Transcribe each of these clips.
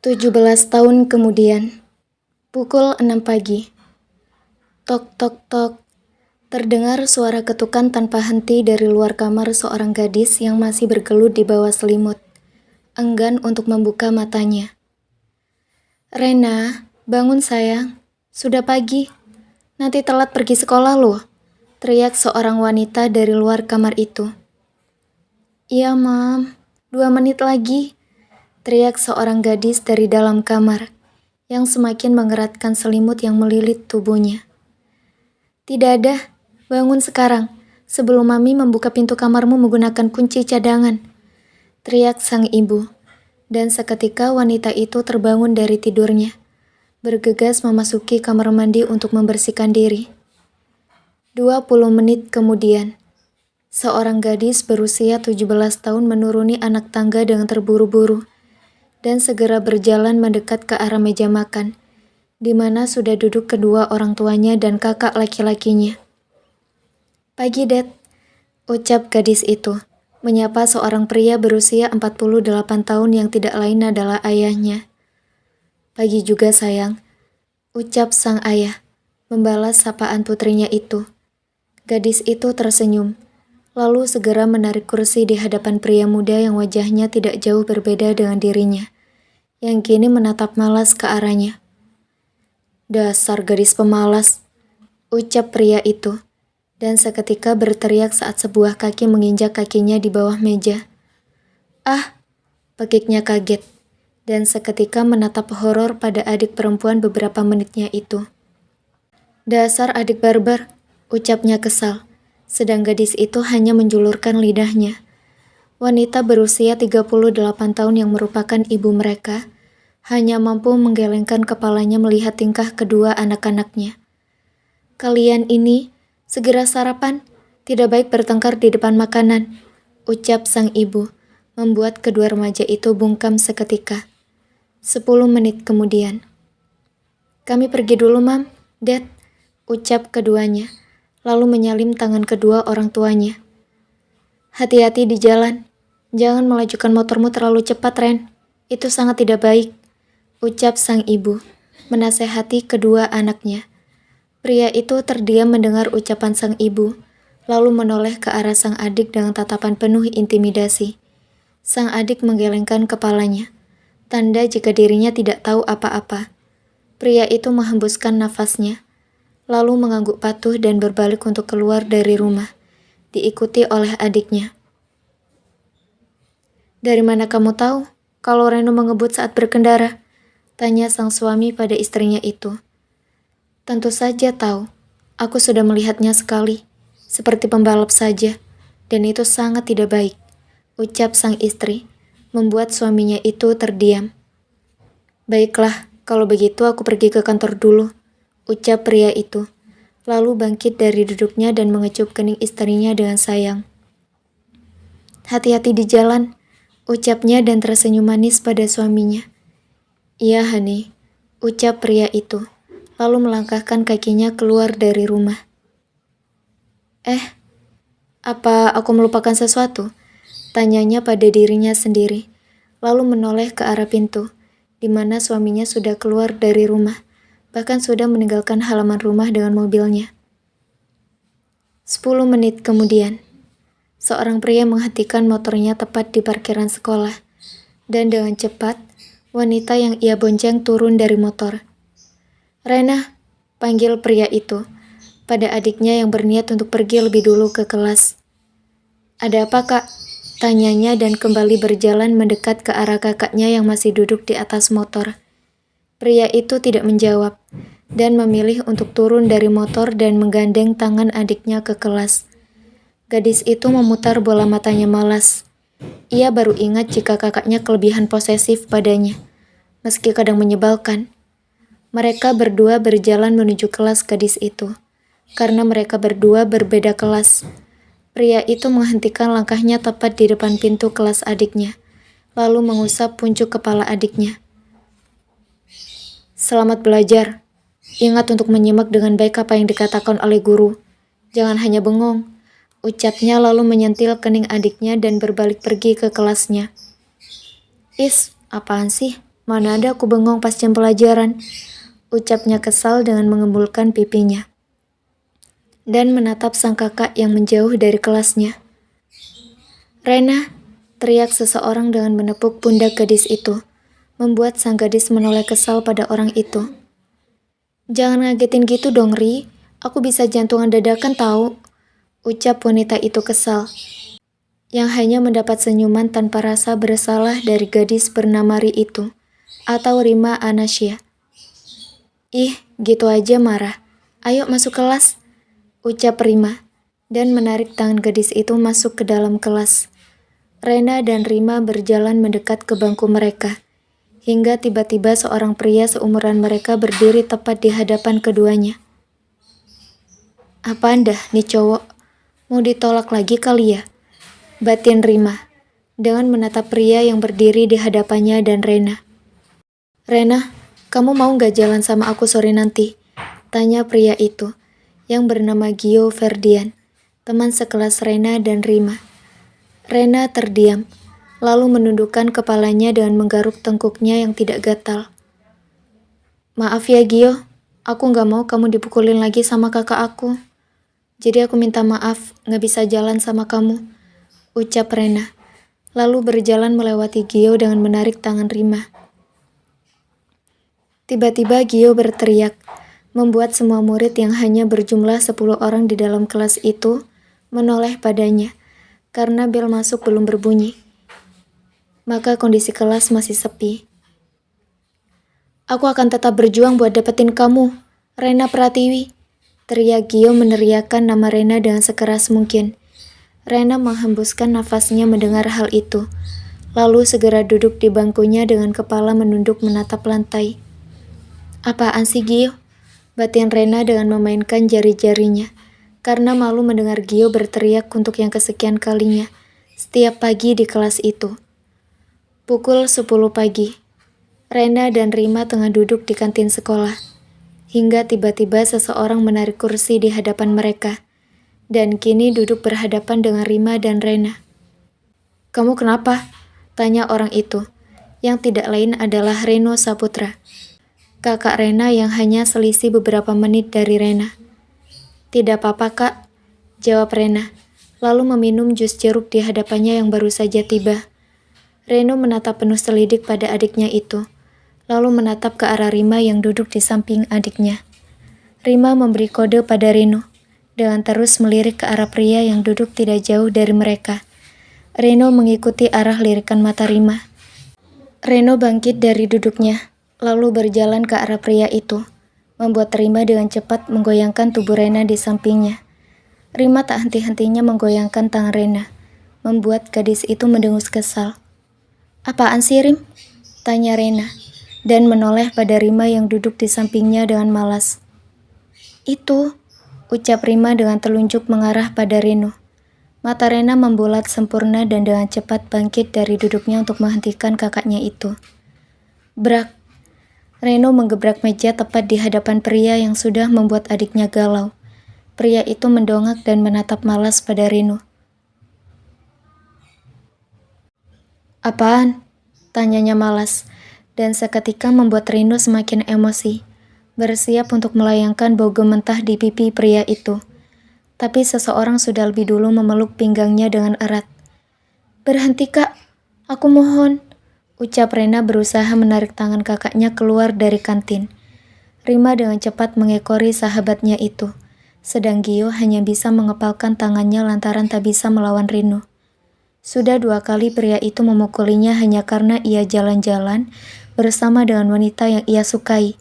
17 tahun kemudian, pukul 6 pagi. Tok tok tok, terdengar suara ketukan tanpa henti dari luar kamar seorang gadis yang masih bergelut di bawah selimut, enggan untuk membuka matanya. "Rena, bangun sayang, sudah pagi, nanti telat pergi sekolah loh," teriak seorang wanita dari luar kamar itu. "Iya mam, 2 menit lagi," teriak seorang gadis dari dalam kamar, yang semakin mengeratkan selimut yang melilit tubuhnya. "Tidak ada, bangun sekarang, sebelum mami membuka pintu kamarmu menggunakan kunci cadangan," teriak sang ibu, dan seketika wanita itu terbangun dari tidurnya, bergegas memasuki kamar mandi untuk membersihkan diri. 20 menit kemudian, seorang gadis berusia 17 tahun menuruni anak tangga dengan terburu-buru, dan segera berjalan mendekat ke arah meja makan, di mana sudah duduk kedua orang tuanya dan kakak laki-lakinya. "Pagi, Dad," ucap gadis itu, menyapa seorang pria berusia 48 tahun yang tidak lain adalah ayahnya. "Pagi juga, sayang," ucap sang ayah, membalas sapaan putrinya itu. Gadis itu tersenyum, lalu segera menarik kursi di hadapan pria muda yang wajahnya tidak jauh berbeda dengan dirinya, yang kini menatap malas ke arahnya. "Dasar gadis pemalas," ucap pria itu, dan seketika berteriak saat sebuah kaki menginjak kakinya di bawah meja. "Ah!" pekiknya kaget, dan seketika menatap horor pada adik perempuan beberapa menitnya itu. "Dasar adik barbar," ucapnya kesal, sedang gadis itu hanya menjulurkan lidahnya. Wanita berusia 38 tahun yang merupakan ibu mereka, hanya mampu menggelengkan kepalanya melihat tingkah kedua anak-anaknya. "Kalian ini, segera sarapan, tidak baik bertengkar di depan makanan," ucap sang ibu, membuat kedua remaja itu bungkam seketika. 10 menit kemudian. "Kami pergi dulu, Mam, Dad," ucap keduanya, lalu menyalip tangan kedua orang tuanya. "Hati-hati di jalan, jangan melajukan motormu terlalu cepat, Ren, itu sangat tidak baik," ucap sang ibu, menasehati kedua anaknya. Pria itu terdiam mendengar ucapan sang ibu, lalu menoleh ke arah sang adik dengan tatapan penuh intimidasi. Sang adik menggelengkan kepalanya, tanda jika dirinya tidak tahu apa-apa. Pria itu menghembuskan nafasnya, lalu mengangguk patuh dan berbalik untuk keluar dari rumah, diikuti oleh adiknya. "Dari mana kamu tahu kalau Reno mengebut saat berkendara?" tanya sang suami pada istrinya itu. "Tentu saja tahu, aku sudah melihatnya sekali, seperti pembalap saja, dan itu sangat tidak baik," ucap sang istri, membuat suaminya itu terdiam. "Baiklah, kalau begitu aku pergi ke kantor dulu," ucap pria itu, lalu bangkit dari duduknya dan mengecup kening istrinya dengan sayang. "Hati-hati di jalan," ucapnya dan tersenyum manis pada suaminya. "Iya, Hani," ucap pria itu, lalu melangkahkan kakinya keluar dari rumah. Apa aku melupakan sesuatu?" tanyanya pada dirinya sendiri, lalu menoleh ke arah pintu, di mana suaminya sudah keluar dari rumah, bahkan sudah meninggalkan halaman rumah dengan mobilnya. 10 menit kemudian, seorang pria menghentikan motornya tepat di parkiran sekolah, dan dengan cepat, wanita yang ia bonceng turun dari motor. "Rena," panggil pria itu, pada adiknya yang berniat untuk pergi lebih dulu ke kelas. "Ada apa, Kak?" tanyanya dan kembali berjalan mendekat ke arah kakaknya yang masih duduk di atas motor. Pria itu tidak menjawab, dan memilih untuk turun dari motor dan menggandeng tangan adiknya ke kelas. Gadis itu memutar bola matanya malas. Ia baru ingat jika kakaknya kelebihan posesif padanya, meski kadang menyebalkan. Mereka berdua berjalan menuju kelas gadis itu, karena mereka berdua berbeda kelas. Pria itu menghentikan langkahnya tepat di depan pintu kelas adiknya, lalu mengusap puncuk kepala adiknya. "Selamat belajar. Ingat untuk menyimak dengan baik apa yang dikatakan oleh guru. Jangan hanya bengong," ucapnya lalu menyentil kening adiknya dan berbalik pergi ke kelasnya. "Apaan sih?" Mana ada aku bengong pas jam pelajaran, ucapnya kesal dengan mengembulkan pipinya. Dan menatap sang kakak yang menjauh dari kelasnya. Rena, teriak seseorang dengan menepuk pundak gadis itu, membuat sang gadis menoleh kesal pada orang itu. Jangan ngagetin gitu dong, Ri. Aku bisa jantungan dadakan tahu, ucap wanita itu kesal, yang hanya mendapat senyuman tanpa rasa bersalah dari gadis bernama Ri itu, atau Rima Anasya. Ih, gitu aja marah. Ayo masuk kelas, ucap Rima, dan menarik tangan gadis itu masuk ke dalam kelas. Rena dan Rima berjalan mendekat ke bangku mereka, hingga tiba-tiba seorang pria seumuran mereka berdiri tepat di hadapan keduanya. Apaan dah nih cowok? Mau ditolak lagi kali ya? Batin Rima, dengan menatap pria yang berdiri di hadapannya dan Rena. Rena, kamu mau gak jalan sama aku sore nanti? Tanya pria itu, yang bernama Gio Ferdian, teman sekelas Rena dan Rima. Rena terdiam, lalu menundukkan kepalanya dengan menggaruk tengkuknya yang tidak gatal. Maaf ya Gio, aku gak mau kamu dipukulin lagi sama kakak aku. Jadi aku minta maaf gak bisa jalan sama kamu, ucap Rena, lalu berjalan melewati Gio dengan menarik tangan Rima. Tiba-tiba Gio berteriak, membuat semua murid yang hanya berjumlah 10 orang di dalam kelas itu menoleh padanya, karena bel masuk belum berbunyi. Maka kondisi kelas masih sepi. Aku akan tetap berjuang buat dapetin kamu, Rena Pratiwi, teriak Gio meneriakkan nama Rena dengan sekeras mungkin. Rena menghembuskan nafasnya mendengar hal itu, lalu segera duduk di bangkunya dengan kepala menunduk menatap lantai. Apaan sih Gio? Batin Rena dengan memainkan jari-jarinya, karena malu mendengar Gio berteriak untuk yang kesekian kalinya, setiap pagi di kelas itu. Pukul 10 pagi, Rena dan Rima tengah duduk di kantin sekolah, hingga tiba-tiba seseorang menarik kursi di hadapan mereka, dan kini duduk berhadapan dengan Rima dan Rena. Kamu kenapa? Tanya orang itu, yang tidak lain adalah Reno Saputra, kakak Rena yang hanya selisih beberapa menit dari Rena. Tidak apa-apa kak, jawab Rena, lalu meminum jus jeruk di hadapannya yang baru saja tiba. Reno menatap penuh selidik pada adiknya itu, lalu menatap ke arah Rima yang duduk di samping adiknya. Rima memberi kode pada Reno, dengan terus melirik ke arah pria yang duduk tidak jauh dari mereka. Reno mengikuti arah lirikan mata Rima. Reno bangkit dari duduknya, lalu berjalan ke arah pria itu, membuat Rima dengan cepat menggoyangkan tubuh Rena di sampingnya. Rima tak henti-hentinya menggoyangkan tangan Rena, membuat gadis itu mendengus kesal. Apaan sih Rim? Tanya Rena, dan menoleh pada Rima yang duduk di sampingnya dengan malas. Itu, ucap Rima dengan telunjuk mengarah pada Reno. Mata Rena membulat sempurna dan dengan cepat bangkit dari duduknya untuk menghentikan kakaknya itu. Brak! Reno menggebrak meja tepat di hadapan pria yang sudah membuat adiknya galau. Pria itu mendongak dan menatap malas pada Reno. Apaan? Tanyanya malas, dan seketika membuat Reno semakin emosi, bersiap untuk melayangkan bau mentah di pipi pria itu. Tapi seseorang sudah lebih dulu memeluk pinggangnya dengan erat. Berhenti kak, aku mohon, ucap Rena berusaha menarik tangan kakaknya keluar dari kantin. Rima dengan cepat mengekori sahabatnya itu, sedang Gio hanya bisa mengepalkan tangannya lantaran tak bisa melawan Reno. Sudah 2 kali pria itu memukulinya hanya karena ia jalan-jalan bersama dengan wanita yang ia sukai,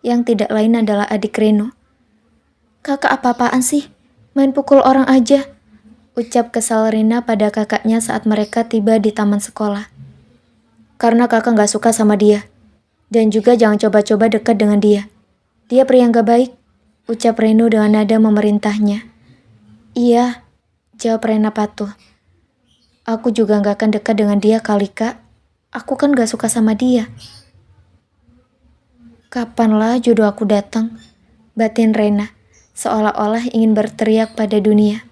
yang tidak lain adalah adik Reno. Kakak apa-apaan sih? Main pukul orang aja, ucap kesal Rena pada kakaknya saat mereka tiba di taman sekolah. Karena kakak gak suka sama dia, dan juga jangan coba-coba dekat dengan dia. Dia pria yang gak baik, ucap Reno dengan nada memerintahnya. Iya, jawab Rena patuh. Aku juga gak akan dekat dengan dia kali kak. Aku kan gak suka sama dia. Kapanlah jodoh aku datang, batin Rena, seolah-olah ingin berteriak pada dunia.